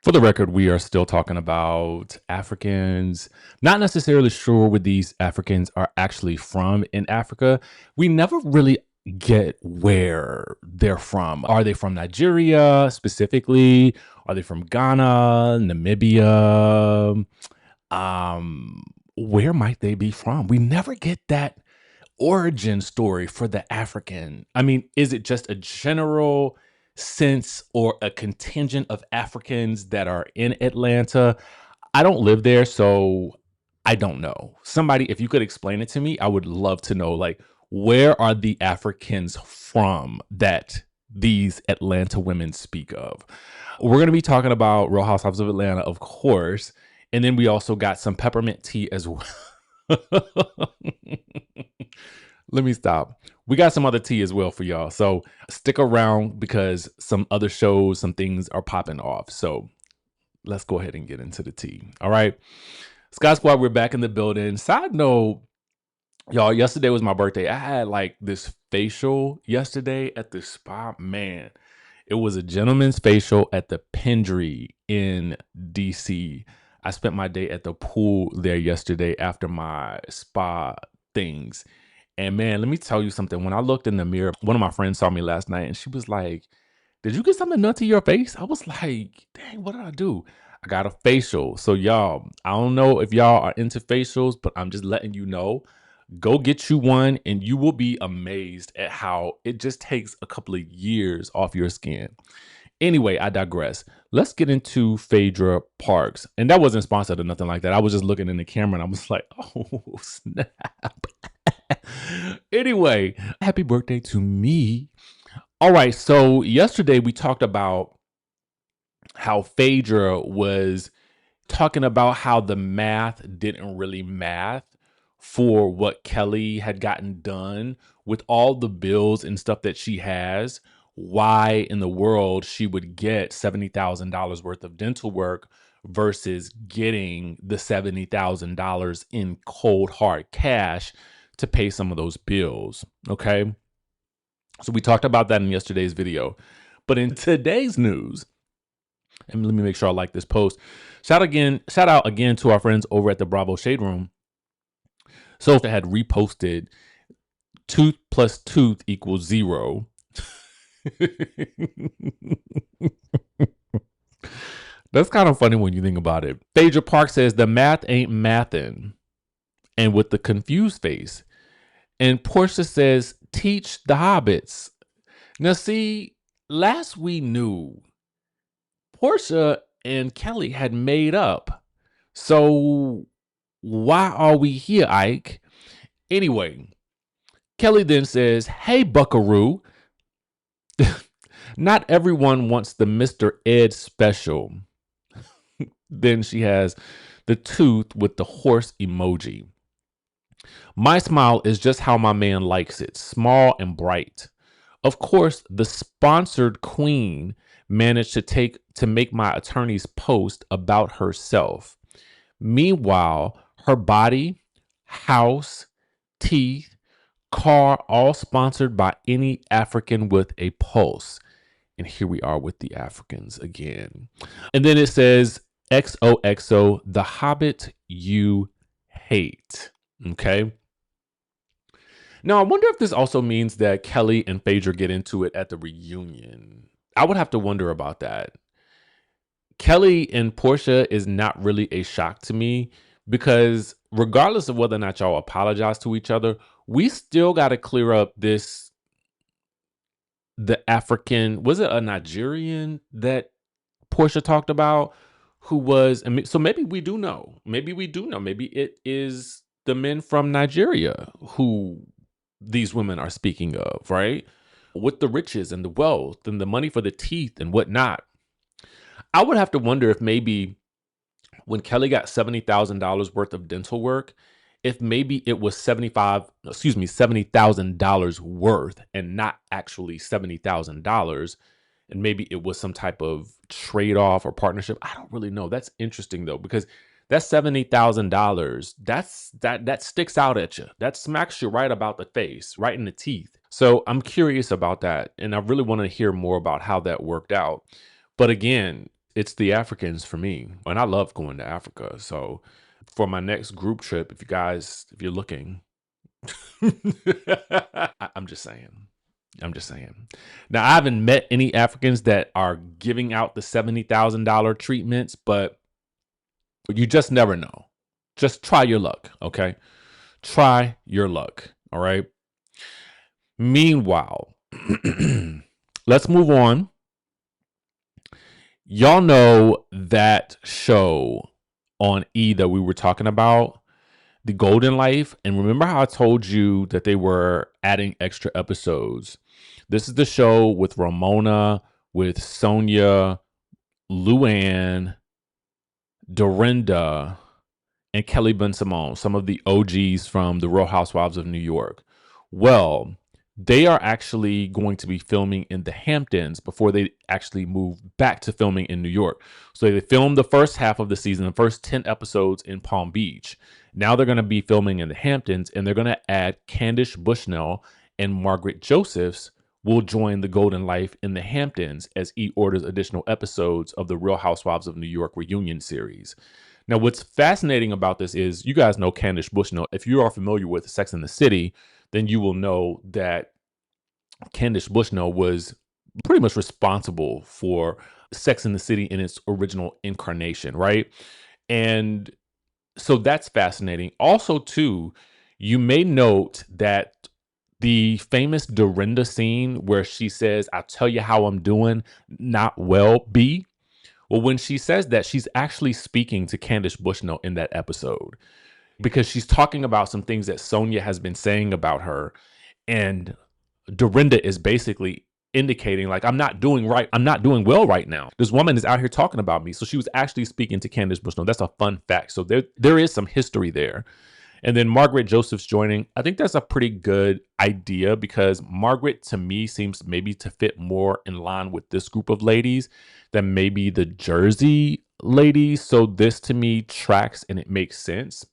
For the record, we are still talking about Africans. Not necessarily sure where these Africans are actually from in Africa. We never really get where they're from. Are they from Nigeria specifically? Are they from Ghana, Namibia? Um, where might they be from? We never get that origin story for the African. I mean, is it just a general sense or a contingent of Africans that are in Atlanta? I don't live there, so I don't know. Somebody, if you could explain it to me, I would love to know, like, where are the Africans from that these Atlanta women speak of? We're going to be talking about Real Housewives of Atlanta, of course. And then we also got some peppermint tea as well. Let me stop. We got some other tea as well for y'all. So stick around because some other shows, some things are popping off. So let's go ahead and get into the tea. All right. Sky Squad, we're back in the building. Side note, y'all, yesterday was my birthday. I had like this facial yesterday at the spa. Man, it was a gentleman's facial at the Pendry in DC. I spent my day at the pool there yesterday after my spa things. And man, let me tell you something. When I looked in the mirror, one of my friends saw me last night and she was like, "Did you get something done to your face?" I was like, "Dang, what did I do?" I got a facial. So y'all, I don't know if y'all are into facials, but I'm just letting you know, go get you one and you will be amazed at how it just takes a couple of years off your skin. Anyway, I digress. Let's get into Phaedra Parks. And that wasn't sponsored or nothing like that. I was just looking in the camera and I was like, oh, snap. Anyway, happy birthday to me. All right. So yesterday we talked about how Phaedra was talking about how the math didn't really math for what Kelly had gotten done with all the bills and stuff that she has. Why in the world she would get $70,000 worth of dental work versus getting the $70,000 in cold hard cash to pay some of those bills. Okay. So we talked about that in yesterday's video. But in today's news, and let me make sure I like this post. Shout out again to our friends over at the Bravo Shade Room. So they had reposted tooth plus tooth equals 0. That's kind of funny when you think about it. Phaedra Park says the math ain't mathin', and with the confused face. And Porsha says, teach the hobbits. Now see, last we knew, Porsha and Kelly had made up. So why are we here, Ike? Anyway, Kelly then says, hey, buckaroo. Not everyone wants the Mr. Ed special. Then she has the tooth with the horse emoji. My smile is just how my man likes it, small and bright. Of course, the sponsored queen managed to make my attorney's post about herself. Meanwhile, her body, house, teeth, car, all sponsored by any African with a pulse. And here we are with the Africans again. And then it says, XOXO, the Hobbit you hate. Okay. Now, I wonder if this also means that Kelly and Phaedra get into it at the reunion. I would have to wonder about that. Kelly and Porsha is not really a shock to me because regardless of whether or not y'all apologize to each other, we still got to clear up this, the African, was it a Nigerian that Porsha talked about who was, so maybe we do know, maybe it is the men from Nigeria who these women are speaking of, right? With the riches and the wealth and the money for the teeth and whatnot. I would have to wonder if maybe when Kelly got $70,000 worth of dental work, if maybe it was $70,000 worth and not actually $70,000. And maybe it was some type of trade-off or partnership. I don't really know. That's interesting though, because that $70,000, that sticks out at you. That smacks you right about the face, right in the teeth. So I'm curious about that. And I really want to hear more about how that worked out. But again, It's the Africans for me. And I love going to Africa. So for my next group trip, if you're looking, I'm just saying. I'm just saying. Now, I haven't met any Africans that are giving out the $70,000 treatments, but you just never know. Just try your luck, okay? Try your luck, all right? Meanwhile, let's move on. Y'all know that show on E that we were talking about, The Golden Life. And remember how I told you that they were adding extra episodes? This is the show with Ramona, with Sonia, Luann, Dorinda, and Kelly Ben-Simone, some of the OGs from the Real Housewives of New York. Well, they are actually going to be filming in the Hamptons before they actually move back to filming in New York. So they filmed the first half of the season, the first 10 episodes in Palm Beach. Now they're going to be filming in the Hamptons, and they're going to add Candace Bushnell and Margaret Josephs will join the Golden Life in the Hamptons as E orders additional episodes of the Real Housewives of New York reunion series. Now, what's fascinating about this is you guys know Candace Bushnell. If you are familiar with Sex and the City, then you will know that Candace Bushnell was pretty much responsible for Sex and the City in its original incarnation, right? And so that's fascinating. Also, too, you may note that the famous Dorinda scene where she says, "I'll tell you how I'm doing, not well, B." Well, when she says that, she's actually speaking to Candace Bushnell in that episode because she's talking about some things that Sonia has been saying about her. And Dorinda is basically indicating, like, I'm not doing well right now. This woman is out here talking about me. So she was actually speaking to Candace Bushnell. That's a fun fact. So there is some history there. And then Margaret Josephs joining, I think that's a pretty good idea because Margaret, to me, seems maybe to fit more in line with this group of ladies than maybe the Jersey ladies. So this, to me, tracks and it makes sense.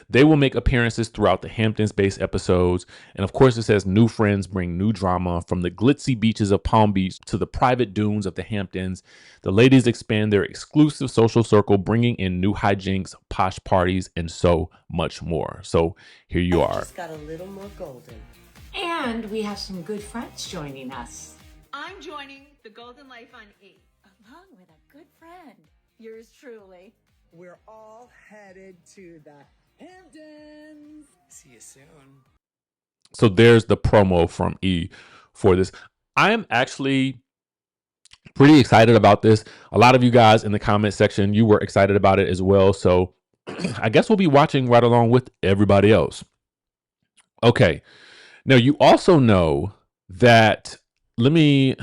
They will make appearances throughout the Hamptons-based episodes. And of course, it says new friends bring new drama from the glitzy beaches of Palm Beach to the private dunes of the Hamptons. The ladies expand their exclusive social circle, bringing in new hijinks, posh parties, and so much more. So here you are. Just got a little more golden. And we have some good friends joining us. I'm joining the Golden Life on E. Along with a good friend, yours truly. We're all headed to the Hamptons. See you soon. So there's the promo from E for this. I am actually pretty excited about this. A lot of you guys in the comment section, you were excited about it as well. So I guess we'll be watching right along with everybody else. Okay. Now you also know that, let me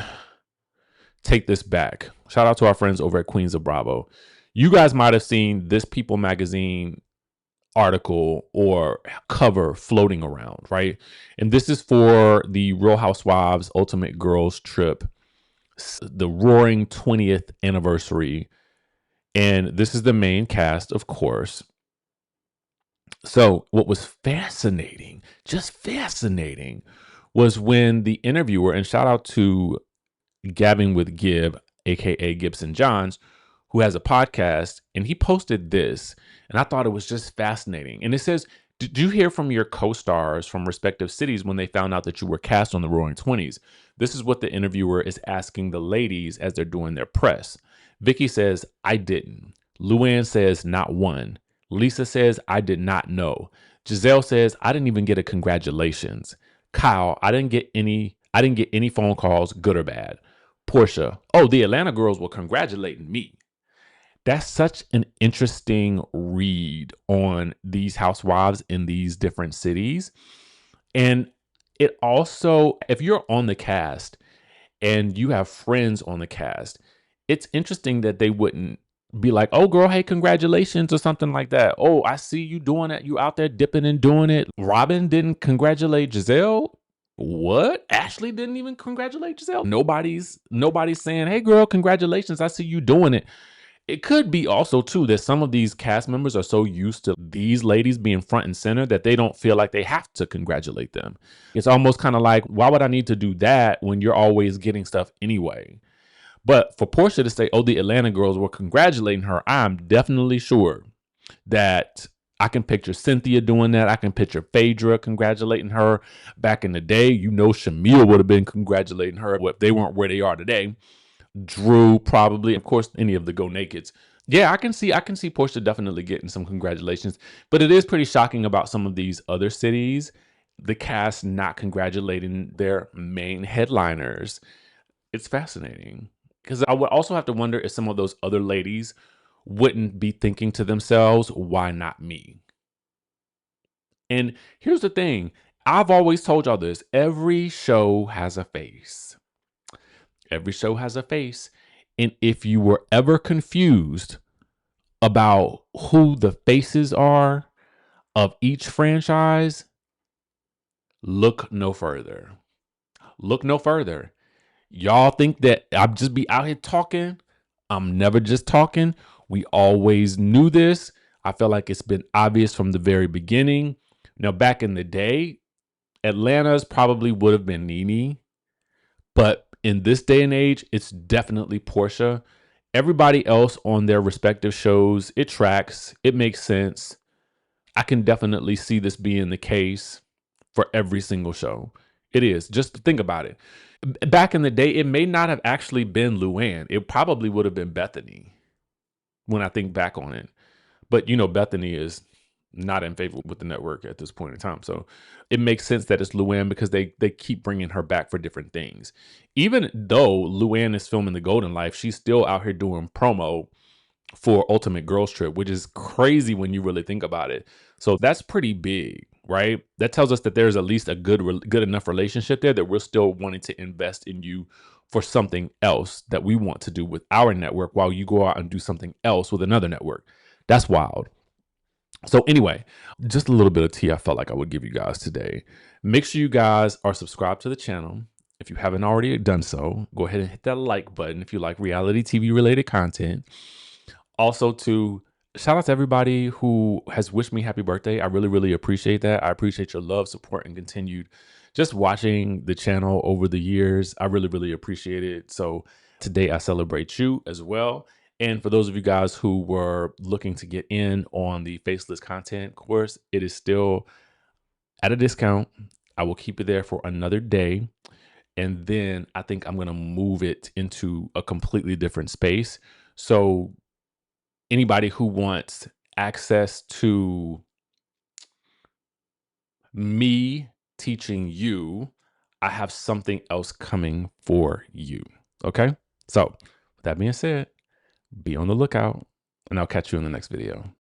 take this back. Shout out to our friends over at Queensof Bravo. You guys might have seen this People magazine article or cover floating around, right? And this is for the Real Housewives Ultimate Girls Trip, the roaring 20th anniversary. And this is the main cast, of course. So what was fascinating, just fascinating, was when the interviewer, and shout out to GabbingwithGib, aka Gibson Johns, who has a podcast, and he posted this, and I thought it was just fascinating. And it says, did you hear from your co-stars from respective cities when they found out that you were cast on the Roaring 20s? This is what the interviewer is asking the ladies as they're doing their press. Vicky says, I didn't. Luann says, not one. Lisa says, I did not know. Giselle says, I didn't even get a congratulations. Kyle, I didn't get any phone calls, good or bad. Porsha, oh, the Atlanta girls were congratulating me. That's such an interesting read on these housewives in these different cities. And it also, if you're on the cast and you have friends on the cast, it's interesting that they wouldn't be like, oh, girl, hey, congratulations or something like that. Oh, I see you doing it. You out there dipping and doing it. Robin didn't congratulate Giselle. What? Ashley didn't even congratulate Giselle. Nobody's saying, hey, girl, congratulations. I see you doing it. It could be also, too, that some of these cast members are so used to these ladies being front and center that they don't feel like they have to congratulate them. It's almost kind of like, why would I need to do that when you're always getting stuff anyway? But for Porsha to say, oh, the Atlanta girls were congratulating her, I'm definitely sure that I can picture Cynthia doing that. I can picture Phaedra congratulating her. Back in the day, you know, Shamil would have been congratulating her if they weren't where they are today. Drew probably, of course, any of the Go Nakeds. Yeah, I can see Porsha definitely getting some congratulations, but it is pretty shocking about some of these other cities, the cast not congratulating their main headliners. It's fascinating because I would also have to wonder if some of those other ladies wouldn't be thinking to themselves, why not me? And here's the thing. I've always told y'all this. Every show has a face. Every show has a face. And if you were ever confused about who the faces are of each franchise, look no further. Look no further. Y'all think that I'm just be out here talking. I'm never just talking. We always knew this. I feel like it's been obvious from the very beginning. Now, back in the day, Atlanta's probably would have been Nene. But in this day and age, it's definitely Porsha. Everybody else on their respective shows, it tracks. It makes sense. I can definitely see this being the case for every single show. It is. Just think about it. Back in the day, it may not have actually been Luann. It probably would have been Bethany when I think back on it. But, you know, Bethany is not in favor with the network at this point in time. So it makes sense that it's Luann because they keep bringing her back for different things. Even though Luann is filming The Golden Life, she's still out here doing promo for Ultimate Girls Trip, which is crazy when you really think about it. So that's pretty big, right? That tells us that there's at least a good enough relationship there that we're still wanting to invest in you for something else that we want to do with our network while you go out and do something else with another network. That's wild. So anyway, just a little bit of tea I felt like I would give you guys today. Make sure you guys are subscribed to the channel. If you haven't already done so, go ahead and hit that like button if you like reality TV related content. Also, to shout out to everybody who has wished me happy birthday. I really, really appreciate that. I appreciate your love, support, and continued just watching the channel over the years. I really, really appreciate it. So today I celebrate you as well. And for those of you guys who were looking to get in on the Faceless content course, it is still at a discount. I will keep it there for another day. And then I think I'm going to move it into a completely different space. So anybody who wants access to me teaching you, I have something else coming for you. Okay? So with that being said, be on the lookout, and I'll catch you in the next video.